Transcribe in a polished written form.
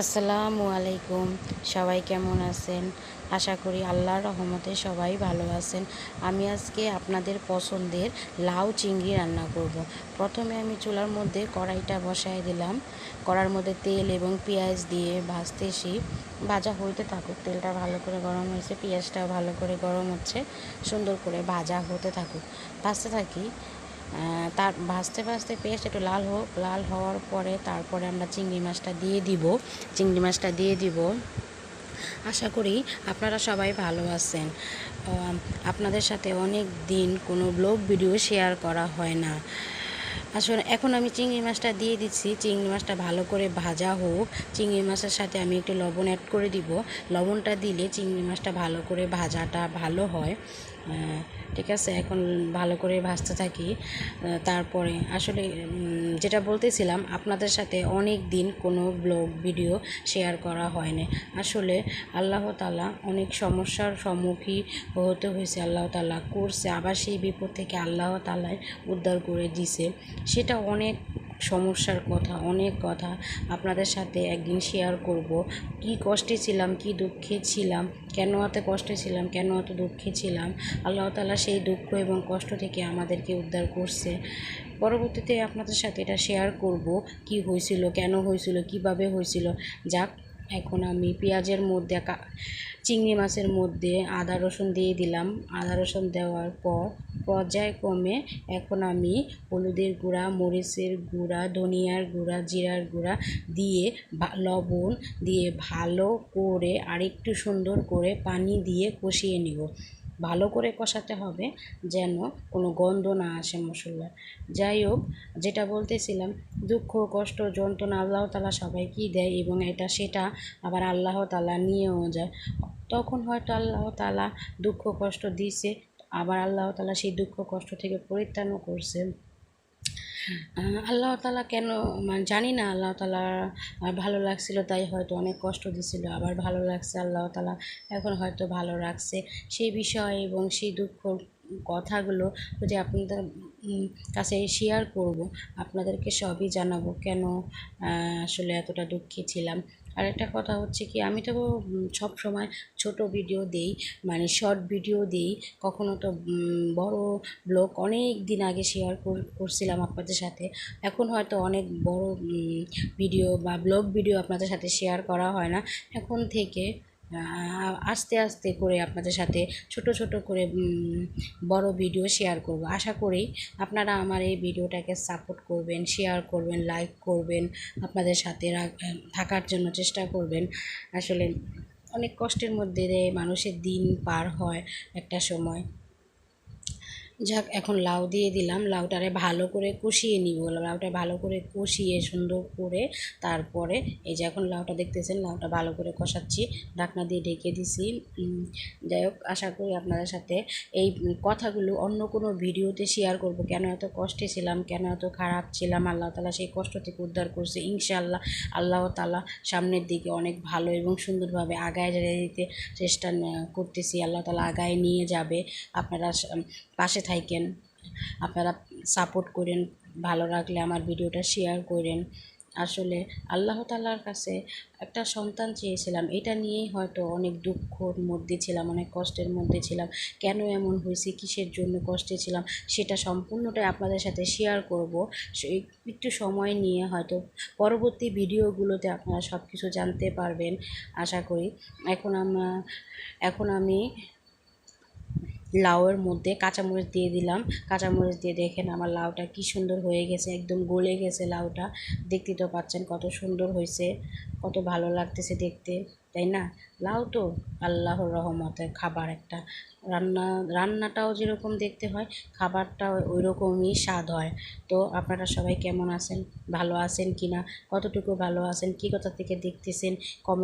আসসালামু আলাইকুম। সবাই কেমন আছেন? আশা করি আল্লাহর রহমতে সবাই ভালো আছেন। আমি আজকে আপনাদের পছন্দের লাউ চিংড়ি রান্না করব। প্রথমে আমি চুলার মধ্যে কড়াইটা বসায় দিলাম। কড়ার মধ্যে তেল এবং পেঁয়াজ দিয়ে ভাজতেছি। ভাজা হইতে থাকুক, তেলটা ভালো করে গরম হয়েছে, পেঁয়াজটাও ভালো করে গরম হচ্ছে, সুন্দর করে ভাজা হতে থাকুক, ভাজতে থাকি। তার ভাজতে ভাজতে পেঁয়াজটা একটু লাল হোক, লাল হওয়ার পরে তারপরে আমরা চিংড়ি মাছটা দিয়ে দিব। আশা করি আপনারা সবাই ভালো আছেন। আপনাদের সাথে অনেক দিন কোনো ব্লগ ভিডিও শেয়ার করা হয় না। আসলে এখন আমি চিংড়ি মাছটা দিয়ে দিচ্ছি। চিংড়ি মাছটা ভালো করে ভাজা হোক। চিংড়ি মাছের সাথে আমি একটু লবণ অ্যাড করে দিব। লবণটা দিলে চিংড়ি মাছটা ভালো করে ভাজাটা ভালো হয়। ঠিক আছে, এখন ভালো করে ভাজতে থাকি। তারপরে আসলে যেটা বলতেছিলাম, আপনাদের সাথে অনেক দিন কোনো ব্লগ ভিডিও শেয়ার করা হয়নি। আসলে আল্লাহ তাআলা অনেক সমস্যার সম্মুখীন হতে হয়েছে, আল্লাহ তাআলা করছে, আবার সেই বিপদ থেকে আল্লাহ তাআলাই উদ্ধার করে দিছে। সেটা অনেক সমস্যার কথা, অনেক কথা আপনাদের সাথে একদিন শেয়ার করব। কি কষ্টে ছিলাম, কি দুঃখে ছিলাম, কেন এত কষ্টে ছিলাম, কেন এত দুঃখে ছিলাম, আল্লাহ তাআলা সেই দুঃখ এবং কষ্ট থেকে আমাদেরকে উদ্ধার করছে। পরবর্তীতে আপনাদের সাথে এটা শেয়ার করব, কি হয়েছিল, কেন হয়েছিল, কিভাবে হয়েছিল। যাক, এখন আমি পেঁয়াজের মধ্যে চিংড়ি মাছের মধ্যে আদা রসুন দিয়ে দিলাম। আদা রসুন দেওয়ার পর পর্যায়ক্রমে এখন আমি হলুদের গুঁড়া, মরিচের গুঁড়া, ধনিয়ার গুঁড়া, জিরার গুঁড়া দিয়ে লবণ দিয়ে ভালো করে আরেকটু সুন্দর করে পানি দিয়ে কষিয়ে নিব। ভালো করে কষাতে হবে যেন কোনো গন্ধ না আসে মশলার। যাই হোক, যেটা বলতেছিলাম, দুঃখ কষ্ট যন্ত্রণা আল্লাহ তাআলা সবাইকেই দেয় এবং এটা সেটা আবার আল্লাহ তাআলা নিয়েও যায়। তখন হয়তো আল্লাহ তাআলা দুঃখ কষ্ট দিয়েছে, আবার আল্লাহ তাআলা সেই দুঃখ কষ্ট থেকে পরিত্রাণও করছে। আল্লাহ তাআলা কেন জানি না, আল্লাহ তাআলা ভালো লাগছিল তাই হয়তো অনেক কষ্ট দিছিল, আবার ভালো লাগছে আল্লাহ তাআলা এখন হয়তো ভালো রাখছে। সেই বিষয় এবং সেই দুঃখ কথাগুলো যদি আপনাদের কাছে শেয়ার করব, আপনাদেরকে সবই জানাবো কেন আসলে এতটা দুঃখী ছিলাম। আরেকটা কথা হচ্ছে কি, আমি তো সব সময় ছোট ভিডিও দেই, মানে শর্ট ভিডিও দিই। কখনো তো বড় ব্লগ অনেক দিন আগে শেয়ার করছিলাম আপনাদের সাথে। এখন হয়তো অনেক বড় ভিডিও বা ব্লগ ভিডিও আপনাদের সাথে শেয়ার করা হয় না। এখন থেকে আস্তে আস্তে করে আপনাদের সাথে ছোট ছোট করে বড় ভিডিও শেয়ার করব। আশা করি আপনারা আমার এই ভিডিওটাকে সাপোর্ট করবেন, শেয়ার করবেন, লাইক করবেন, আপনাদের সাথে থাকার জন্য চেষ্টা করবেন। আসলে অনেক কষ্টের মধ্যে দিয়ে মানুষের দিন পার হয় একটা সময়। যাক, এখন লাউ দিয়ে দিলাম। লাউটারে ভালো করে কষিয়ে নিব। লাউটা ভালো করে কষিয়ে সুন্দর করে তারপরে এই যে এখন লাউটা দেখতেছেন, লাউটা ভালো করে কষাচ্ছি, ঢাকনা দিয়ে ঢেকে দিছি। যাই হোক, আশা করি আপনাদের সাথে এই কথাগুলো অন্য কোনো ভিডিওতে শেয়ার করব, কেন এত কষ্টে ছিলাম, কেন এত খারাপ ছিলাম, আল্লাহ তাআলা সেই কষ্ট থেকে উদ্ধার করছে। ইনশাআল্লাহ আল্লাহ তাআলা সামনের দিকে অনেক ভালো এবং সুন্দরভাবে আগায় দিতে চেষ্টা করতেছি। আল্লাহ তাআলা আগায় নিয়ে যাবে। আপনারা পাশে থাকেন, আপনারা সাপোর্ট করেন, ভালো লাগলে আমার ভিডিওটা শেয়ার করেন। আসলে আল্লাহ তাআলার কাছে একটা সন্তান চেয়েছিলাম, এটা নিয়েই হয়তো অনেক দুঃখর মধ্যে ছিলাম, অনেক কষ্টের মধ্যে ছিলাম। কেন এমন হয়েছে, কিসের জন্য কষ্টে ছিলাম, সেটা সম্পূর্ণটাই আপনাদের সাথে শেয়ার করব। একটু সময় নিয়ে হয়তো পরবর্তী ভিডিওগুলোতে আপনারা সব কিছু জানতে পারবেন আশা করি। এখন আমি লাউয়ের মধ্যে কাঁচামরিচ দিয়ে দিলাম। কাঁচামরিচ দিয়ে দেখেন আমার লাউটা কি সুন্দর হয়ে গেছে, একদম গলে গেছে লাউটা। দেখতে তো পাচ্ছেন কত সুন্দর হয়েছে, কত ভালো লাগতেছে দেখতে, তাই না? লাউ তো আল্লাহর রহমতের খাবার একটা। রান্নাটাও যেরকম দেখতে হয়, খাবারটাও ওই রকমই স্বাদ হয়। তো আপনারা সবাই কেমন আছেন, ভালো আছেন কি না, কতটুকু ভালো আছেন, কী কথা থেকে দেখতেছেন, কমেন্ট